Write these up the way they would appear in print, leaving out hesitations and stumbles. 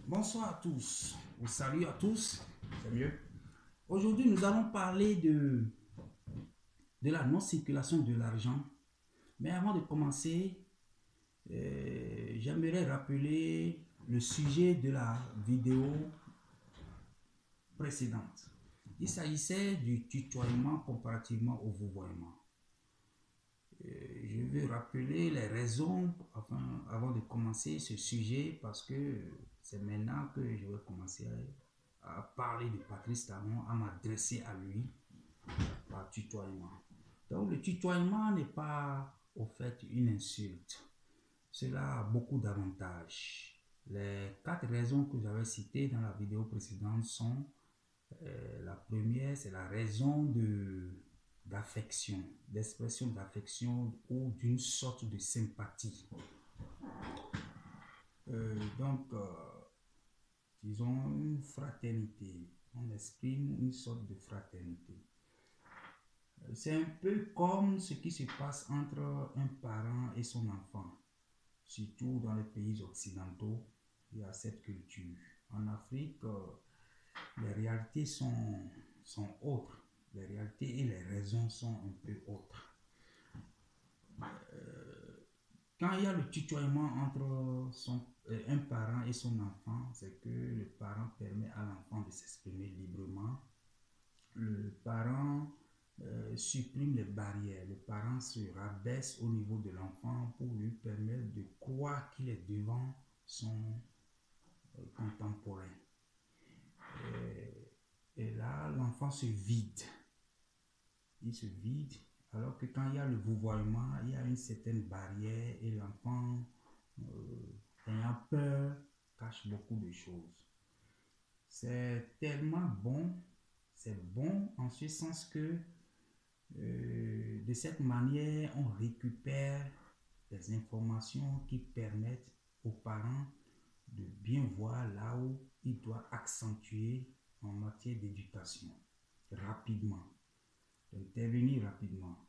Bonsoir à tous, ou salut à tous, c'est mieux. Aujourd'hui, nous allons parler de la non-circulation de l'argent. Mais avant de commencer, j'aimerais rappeler le sujet de la vidéo précédente. Il s'agissait du tutoiement comparativement au vouvoiement. Je veux rappeler les raisons avant de commencer ce sujet parce que c'est maintenant que je vais commencer à parler de Patrice Talon, à m'adresser à lui par tutoiement. Donc le tutoiement n'est pas au fait une insulte. Cela a beaucoup d'avantages. Les 4 raisons que j'avais citées dans la vidéo précédente sont la première, c'est la raison d'affection, d'expression d'affection ou d'une sorte de sympathie. Disons une fraternité. On exprime une sorte de fraternité. C'est un peu comme ce qui se passe entre un parent et son enfant. Surtout dans les pays occidentaux, il y a cette culture. En Afrique, les réalités sont autres. Les réalités et les raisons sont un peu autres. Quand il y a le tutoiement entre un parent et son enfant, c'est que le parent permet à l'enfant de s'exprimer librement. Le parent supprime les barrières. Le parent se rabaisse au niveau de l'enfant pour lui permettre de croire qu'il est devant son contemporain. Et là, l'enfant se vide. Il se vide, alors que quand il y a le vouvoiement, il y a une certaine barrière et l'enfant, ayant peur, cache beaucoup de choses. C'est tellement bon, c'est bon en ce sens que de cette manière, on récupère des informations qui permettent aux parents de bien voir là où il doit accentuer en matière d'éducation rapidement, d'intervenir rapidement.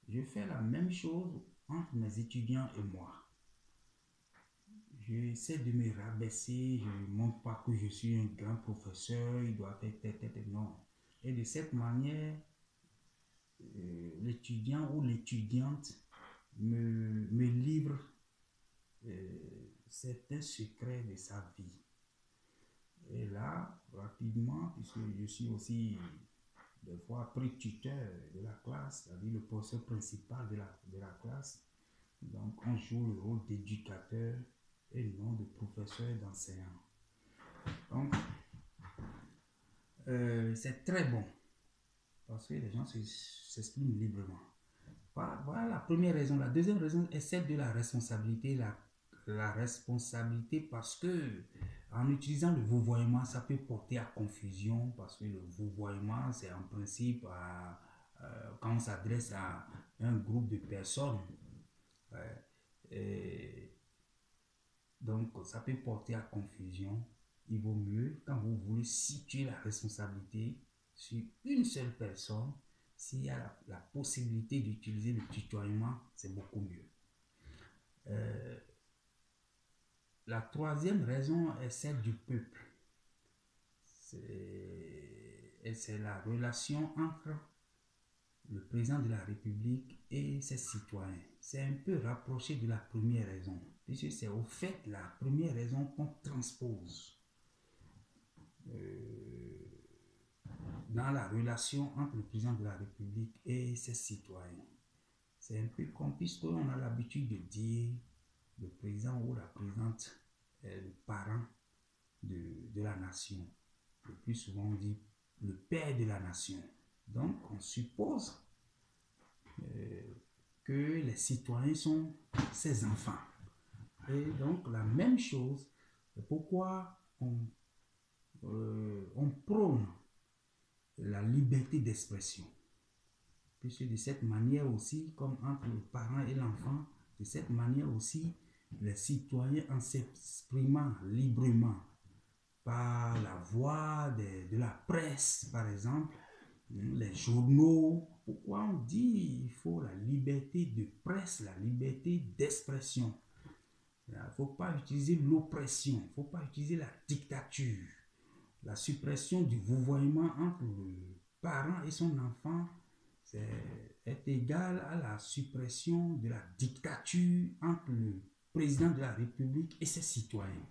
Je fais la même chose entre mes étudiants et moi. J'essaie de me rabaisser, je ne montre pas que je suis un grand professeur, il doit faire tête, non. Et de cette manière, l'étudiant ou l'étudiante me livre certains secrets de sa vie. Et là, rapidement, puisque je suis aussi des fois pré-tuteur de la classe, c'est-à-dire le professeur principal de la classe, donc on joue le rôle d'éducateur et non de professeur d'enseignant. Donc, c'est très bon parce que les gens s'expriment librement. Voilà la première raison. La deuxième raison est celle de la responsabilité. La responsabilité parce que en utilisant le vouvoiement, ça peut porter à confusion parce que le vouvoiement, c'est en principe quand on s'adresse à un groupe de personnes. Donc, ça peut porter à confusion. Il vaut mieux, quand vous voulez situer la responsabilité sur une seule personne, s'il y a la possibilité d'utiliser le tutoiement, c'est beaucoup mieux. La troisième raison est celle du peuple. C'est la relation entre le président de la République et ses citoyens. C'est un peu rapproché de la première raison, puisque c'est au fait la première raison qu'on transpose dans la relation entre le président de la République et ses citoyens. C'est un peu comme, puisqu'on a l'habitude de dire le président ou la présidente est le parent de la nation. Le plus souvent, on dit le père de la nation. Donc, on suppose que les citoyens sont ses enfants. Et donc, la même chose, c'est pourquoi on prône la liberté d'expression. Puisque de cette manière aussi, comme entre le parent et l'enfant, de cette manière aussi, les citoyens, en s'exprimant librement par la voie de la presse, par exemple, les journaux. Pourquoi on dit il faut la liberté de presse, la liberté d'expression? Il ne faut pas utiliser l'oppression, il ne faut pas utiliser la dictature. La suppression du vouvoiement entre le parent et son enfant est égale à la suppression de la dictature entre le président de la République et ses citoyens.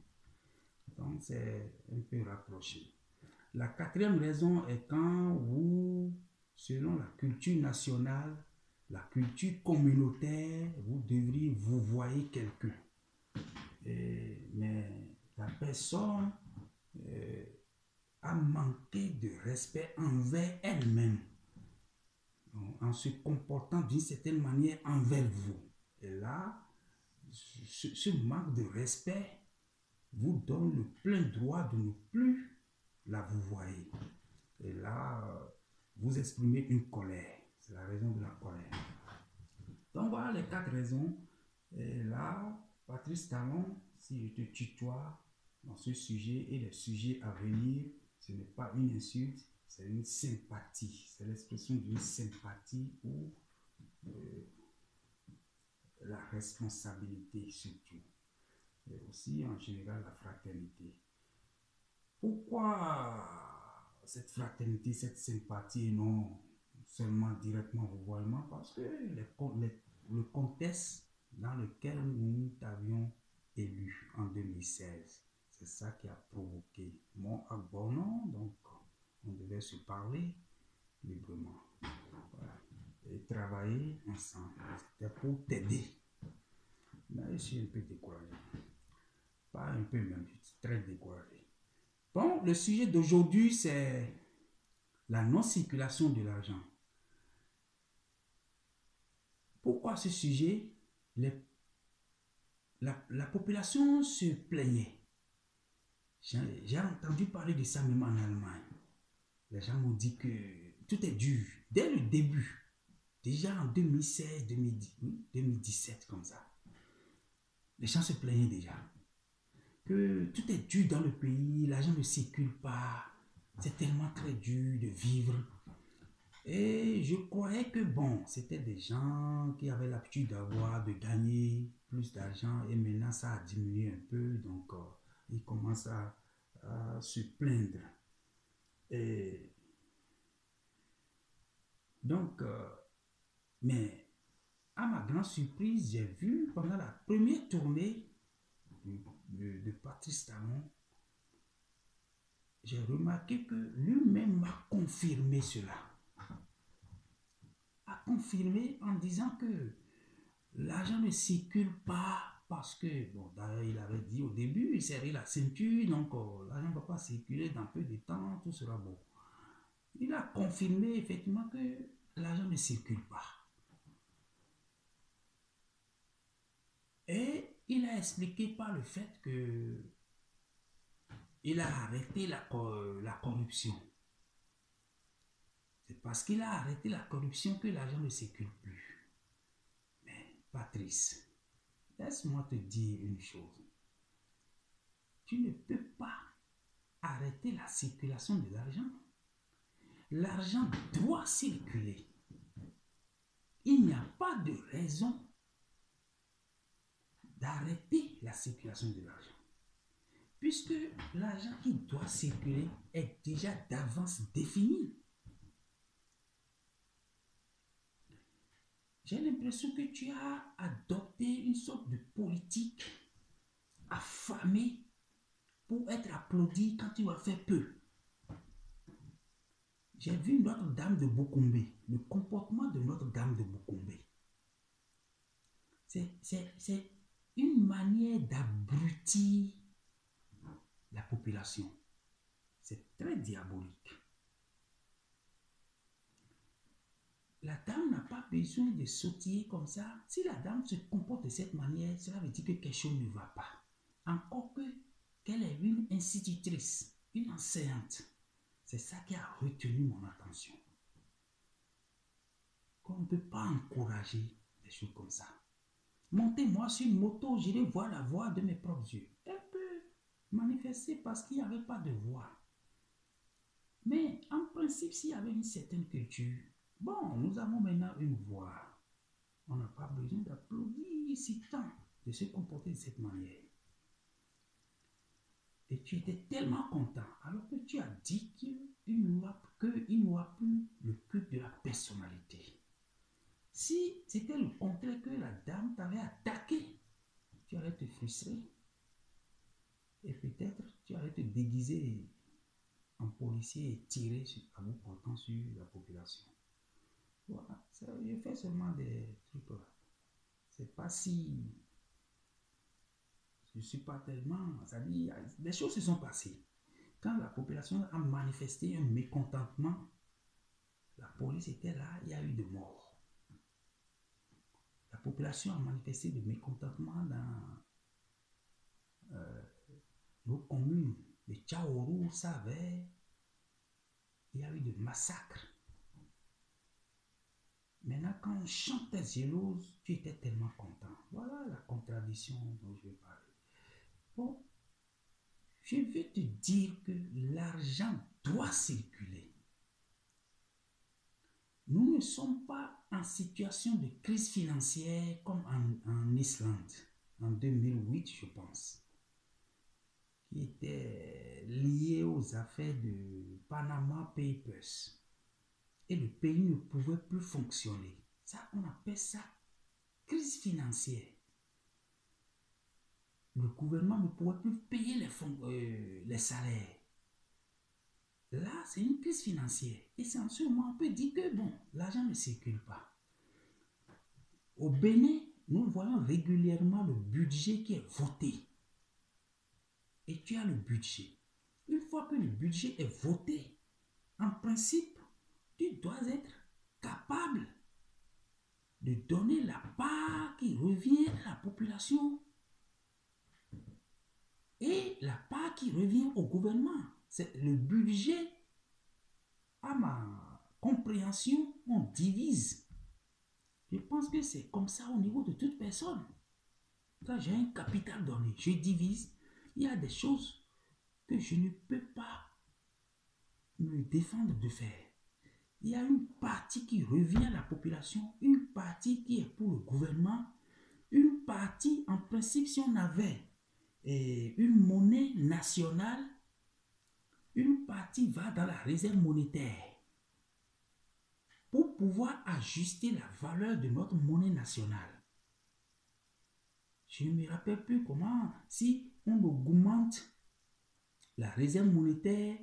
Donc, c'est un peu rapproché. La quatrième raison est quand vous, selon la culture nationale, la culture communautaire, vous devriez vous voyer quelqu'un. Mais la personne a manqué de respect envers elle-même en se comportant d'une certaine manière envers vous. Et là, ce manque de respect vous donne le plein droit de ne plus la vous voyer. Et là, vous exprimez une colère. C'est la raison de la colère. Donc voilà les 4 raisons. Et là, Patrice Talon, si je te tutoie dans ce sujet et les sujets à venir, ce n'est pas une insulte, c'est une sympathie. C'est l'expression d'une sympathie ou la responsabilité surtout. Et aussi en général la fraternité. Pourquoi cette fraternité, cette sympathie et non seulement directement vouvoiement? Parce que le contexte dans lequel nous t'avions élu en 2016, c'est ça qui a provoqué mon abonnement, donc on devait se parler librement. Voilà. Et travailler ensemble. C'était pour t'aider. Là, je suis un peu découragé. Pas un peu même, je suis très découragé. Bon, le sujet d'aujourd'hui, c'est la non-circulation de l'argent. Pourquoi ce sujet? La population se plaignait. J'ai entendu parler de ça même en Allemagne. Les gens m'ont dit que tout est dur. Dès le début, déjà en 2016, 2017, comme ça, les gens se plaignaient déjà. Que tout est dur dans le pays, l'argent ne circule pas, c'est tellement très dur de vivre. Et je croyais que bon, c'était des gens qui avaient l'habitude de gagner plus d'argent et maintenant ça a diminué un peu, donc ils commencent à se plaindre. Et donc, mais à ma grande surprise, j'ai vu pendant la première tournée de Patrice Talon, j'ai remarqué que lui-même m'a confirmé cela. A confirmé en disant que l'argent ne circule pas parce que, bon, d'ailleurs, il avait dit au début, il serrait la ceinture, donc l'argent ne va pas circuler dans peu de temps, tout sera bon. Il a confirmé effectivement que l'argent ne circule pas. Et il a expliqué par le fait que il a arrêté la corruption. C'est parce qu'il a arrêté la corruption que l'argent ne circule plus. Mais Patrice, laisse-moi te dire une chose. Tu ne peux pas arrêter la circulation de l'argent. L'argent doit circuler. Il n'y a pas de raison d'arrêter la circulation de l'argent. Puisque l'argent qui doit circuler est déjà d'avance défini. J'ai l'impression que tu as adopté une sorte de politique affamée pour être applaudi quand tu vas faire peu. J'ai vu Notre-Dame de Boukoumbe, le comportement de Notre-Dame de Boukoumbe. C'est une manière d'abrutir la population. C'est très diabolique. La dame n'a pas besoin de sautiller comme ça. Si la dame se comporte de cette manière, cela veut dire que quelque chose ne va pas. Encore qu'elle est une institutrice, une enseignante. C'est ça qui a retenu mon attention. Qu'on ne peut pas encourager des choses comme ça. Montez-moi sur une moto, j'irai voir la voie de mes propres yeux. Elle peut manifester parce qu'il n'y avait pas de voie. Mais en principe, s'il y avait une certaine culture, bon, nous avons maintenant une voix. On n'a pas besoin d'applaudir si tant. de se comporter de cette manière. Et tu étais tellement content, alors que tu as dit qu'il n'y aura plus le culte de la personnalité. Si c'était le contraire, que la dame t'avait attaqué, tu allais te frustrer. Et peut-être tu allais te déguiser en policier et tirer à bout portant sur la population. Voilà, je fais seulement des trucs. C'est pas si... Je ne suis pas tellement... Ça dit, des choses se sont passées. Quand la population a manifesté un mécontentement, la police était là, il y a eu des morts. La population a manifesté de mécontentement dans nos communes, les Tchaourou, Savait, il y a eu des massacres. Maintenant, quand on chante tes jalouse, tu étais tellement content. Voilà la contradiction dont je vais parler. Bon, je veux te dire que l'argent doit circuler. Nous ne sommes pas en situation de crise financière comme en Islande, en 2008, je pense, qui était liée aux affaires de Panama Papers. Et le pays ne pouvait plus fonctionner. Ça, on appelle ça crise financière. Le gouvernement ne pouvait plus payer les salaires. Là, c'est une crise financière. Et c'est en ce moment, on peut dire que, bon, l'argent ne circule pas. Au Bénin, nous voyons régulièrement le budget qui est voté. Et tu as le budget. Une fois que le budget est voté, en principe, tu dois être capable de donner la part qui revient à la population et la part qui revient au gouvernement. C'est le budget, à ma compréhension, on divise. Je pense que c'est comme ça au niveau de toute personne. Quand j'ai un capital donné, je divise. Il y a des choses que je ne peux pas me défendre de faire. Il y a une partie qui revient à la population, une partie qui est pour le gouvernement, une partie, en principe, si on avait une monnaie nationale, une partie va dans la réserve monétaire pour pouvoir ajuster la valeur de notre monnaie nationale. Je ne me rappelle plus comment, si on augmente la réserve monétaire,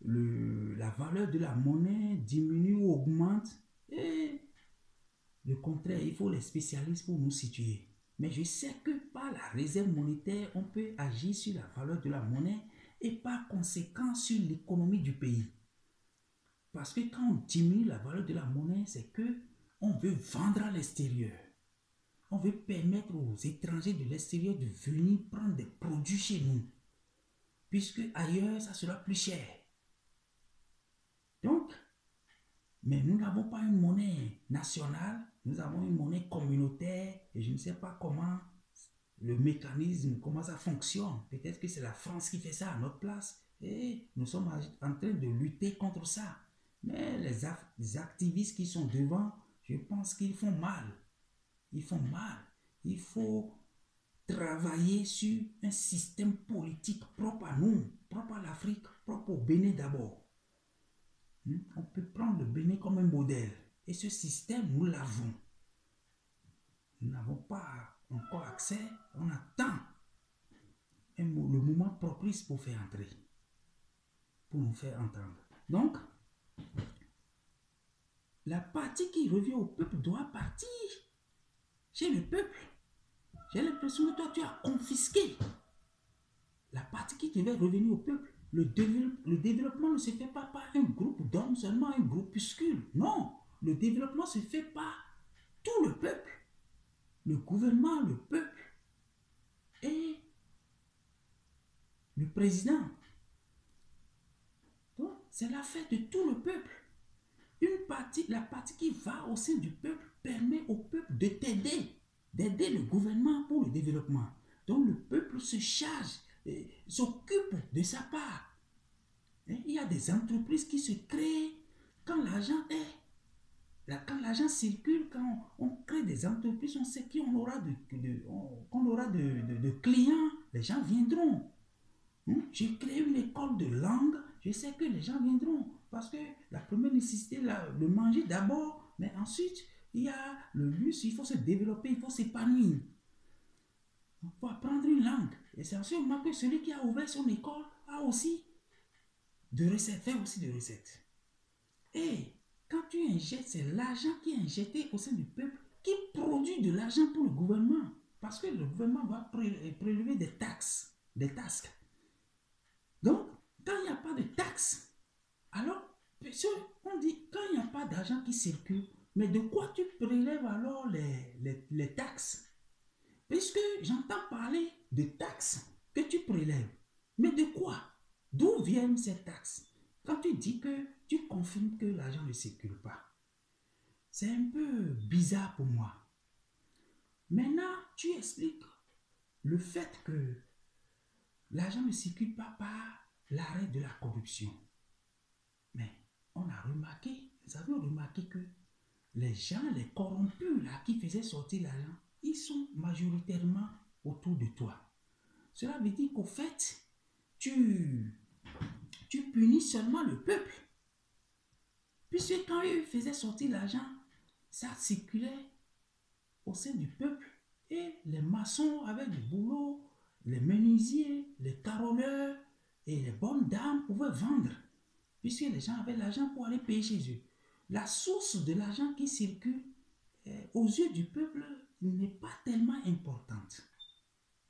la valeur de la monnaie diminue ou augmente, et le contraire, il faut les spécialistes pour nous situer. Mais je sais que par la réserve monétaire, on peut agir sur la valeur de la monnaie et par conséquent sur l'économie du pays. Parce que quand on diminue la valeur de la monnaie, c'est que on veut vendre à l'extérieur. On veut permettre aux étrangers de l'extérieur de venir prendre des produits chez nous. Puisque ailleurs, ça sera plus cher. Donc, mais nous n'avons pas une monnaie nationale, nous avons une monnaie communautaire et je ne sais pas comment le mécanisme, comment ça fonctionne. Peut-être que c'est la France qui fait ça à notre place et nous sommes en train de lutter contre ça. Mais les activistes qui sont devant, je pense qu'ils font mal. Ils font mal. Il faut travailler sur un système politique propre à nous, propre à l'Afrique, propre au Bénin d'abord. On peut prendre le Bénin comme un modèle. Et ce système, nous l'avons. Nous n'avons pas encore accès. On attend le moment propice pour faire entrer. Pour nous faire entendre. Donc, la partie qui revient au peuple doit partir chez le peuple. J'ai l'impression que toi, tu as confisqué la partie qui devait revenir au peuple. Le développement ne se fait pas par un groupe d'hommes seulement, un groupuscule. Non, le développement se fait par tout le peuple. Le gouvernement, le peuple et le président. Donc, c'est l'affaire de tout le peuple. Une partie, la partie qui va au sein du peuple permet au peuple de t'aider, d'aider le gouvernement pour le développement. Donc, le peuple se charge, s'occupe de sa part. Et il y a des entreprises qui se créent quand l'argent est quand l'argent circule, quand on crée des entreprises, on sait qu'on aura qu'on aura de clients, les gens viendront. J'ai créé une école de langue, je sais que les gens viendront. Parce que la première nécessité, le manger d'abord, mais ensuite, il y a le luxe, il faut se développer, il faut s'épanouir. Il faut apprendre une langue. Et c'est ensuite que celui qui a ouvert son école a aussi de recettes, fait aussi de recettes. Et quand tu injectes, c'est l'argent qui est injecté au sein du peuple qui produit de l'argent pour le gouvernement. Parce que le gouvernement va prélever des taxes, des taxes. Donc, quand il n'y a pas de taxes, alors, on dit, quand il n'y a pas d'argent qui circule, mais de quoi tu prélèves alors les taxes? Puisque j'entends parler de taxes que tu prélèves. Mais de quoi? D'où viennent ces taxes? Quand tu dis que tu confirmes que l'argent ne circule pas, c'est un peu bizarre pour moi. Maintenant, tu expliques le fait que l'argent ne circule pas par l'arrêt de la corruption. Mais on a remarqué, nous avons remarqué que les gens, les corrompus là, qui faisaient sortir l'argent, ils sont majoritairement autour de toi. Cela veut dire qu'au fait, tu punis seulement le peuple. Puisque quand ils faisaient sortir l'argent, ça circulait au sein du peuple et les maçons avaient du boulot, les menuisiers, les caroleurs et les bonnes dames pouvaient vendre. Puisque les gens avaient l'argent pour aller payer chez eux. La source de l'argent qui circule aux yeux du peuple n'est pas tellement importante.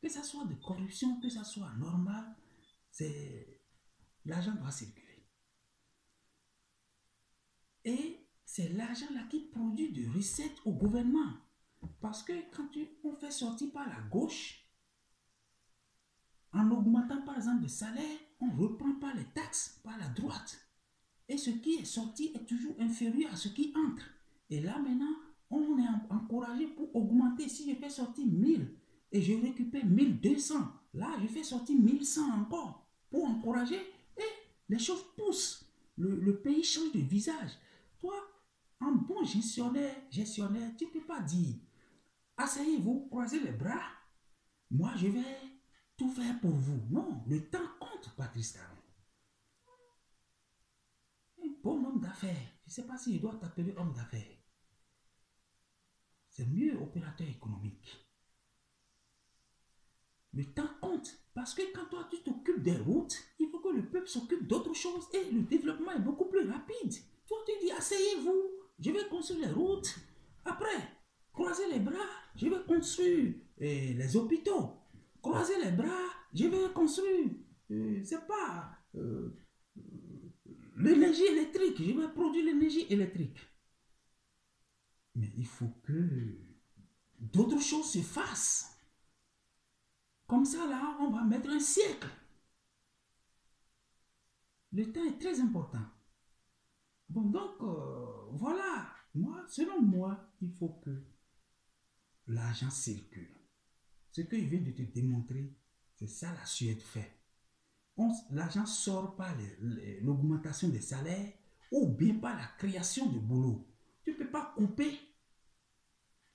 Que ça soit de corruption, que ça soit normal, l'argent doit circuler. Et c'est l'argent-là qui produit de recettes au gouvernement. Parce que quand on fait sortir par la gauche, en augmentant par exemple le salaire, on reprend par les taxes par la droite. Et ce qui est sorti est toujours inférieur à ce qui entre. Et là maintenant, on est encouragé pour augmenter. Si je fais sortir 1000 et je récupère 1200, là je fais sortir 1100 encore pour encourager et les choses poussent. Le pays change de visage. Toi, en bon gestionnaire, tu ne peux pas dire asseyez-vous, croisez les bras, moi je vais tout faire pour vous. Non, le temps compte, Patrice Talon. Un bon homme d'affaires, je ne sais pas si je dois t'appeler homme d'affaires. C'est mieux opérateur économique. Le temps compte. Parce que quand toi tu t'occupes des routes, il faut que le peuple s'occupe d'autres choses et le développement est beaucoup plus rapide. Toi tu dis asseyez-vous, je vais construire les routes. Après, croisez les bras, je vais construire les hôpitaux. Croisez les bras, je vais construire, c'est pas l'énergie électrique, je vais produire l'énergie électrique. Mais il faut que d'autres choses se fassent. Comme ça, là, on va mettre un siècle. Le temps est très important. Bon, donc, voilà. Moi, selon moi, il faut que l'argent circule. Ce que je viens de te démontrer, c'est ça la Suède fait. L'argent sort par l'augmentation des salaires ou bien par la création de boulot. Tu ne peux pas couper,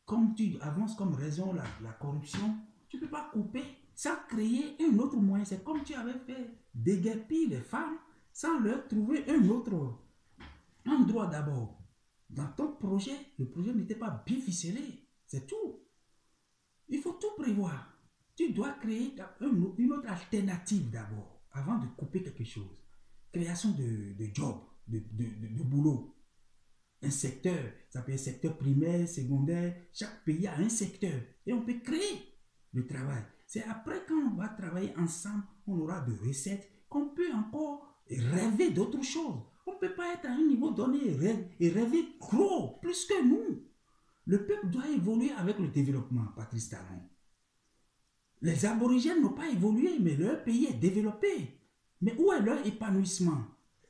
comme tu avances comme raison la corruption, tu ne peux pas couper sans créer un autre moyen. C'est comme tu avais fait déguerpir les femmes sans leur trouver un autre endroit d'abord. Dans ton projet, le projet n'était pas bien ficelé. C'est tout. Il faut tout prévoir. Tu dois créer une autre alternative d'abord, avant de couper quelque chose. Création de job, de boulot. Un secteur, ça peut être secteur primaire, secondaire. Chaque pays a un secteur. Et on peut créer le travail. C'est après quand on va travailler ensemble, on aura de recettes, qu'on peut encore rêver d'autres choses. On ne peut pas être à un niveau donné et rêver gros, plus que nous. Le peuple doit évoluer avec le développement, Patrice Talon. Les aborigènes n'ont pas évolué, mais leur pays est développé. Mais où est leur épanouissement?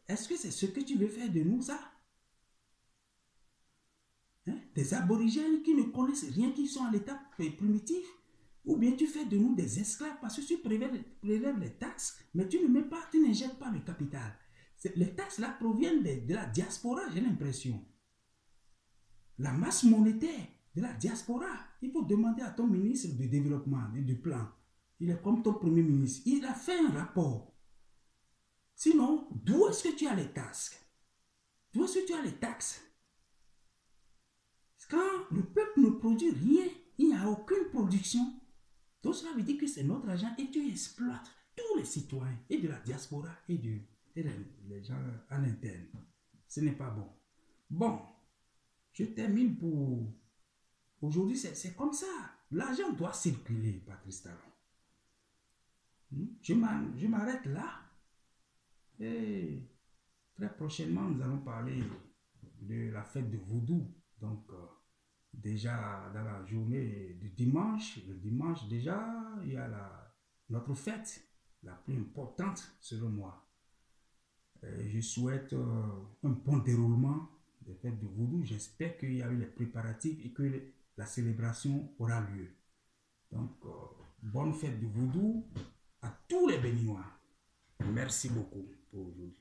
Est-ce que c'est ce que tu veux faire de nous, ça? Des aborigènes qui ne connaissent rien, qui sont à l'état primitif? Ou bien tu fais de nous des esclaves parce que tu prélèves les taxes, mais tu n'injectes pas le capital. Les taxes là proviennent de la diaspora, j'ai l'impression. la masse monétaire de la diaspora. Il faut demander à ton ministre de développement et du plan. Il est comme ton premier ministre. Il a fait un rapport. Sinon, d'où est-ce que tu as les taxes? D'où est-ce que tu as les taxes? Quand le peuple ne produit rien, il n'y a aucune production. Donc cela veut dire que c'est notre argent et tu exploites tous les citoyens et de la diaspora et les gens en interne. Ce n'est pas bon. Bon, je termine pour aujourd'hui. C'est comme ça. L'argent doit circuler, Patrice Talon. Je m'arrête là. Et très prochainement, nous allons parler de la fête de Vaudou. Donc, déjà dans la journée du dimanche, le dimanche déjà, il y a notre fête, la plus importante selon moi. Je souhaite un bon déroulement des fêtes de Vaudou. J'espère qu'il y a eu les préparatifs et que la célébration aura lieu. Donc, bonne fête de Vaudou à tous les Béninois. Merci beaucoup pour aujourd'hui.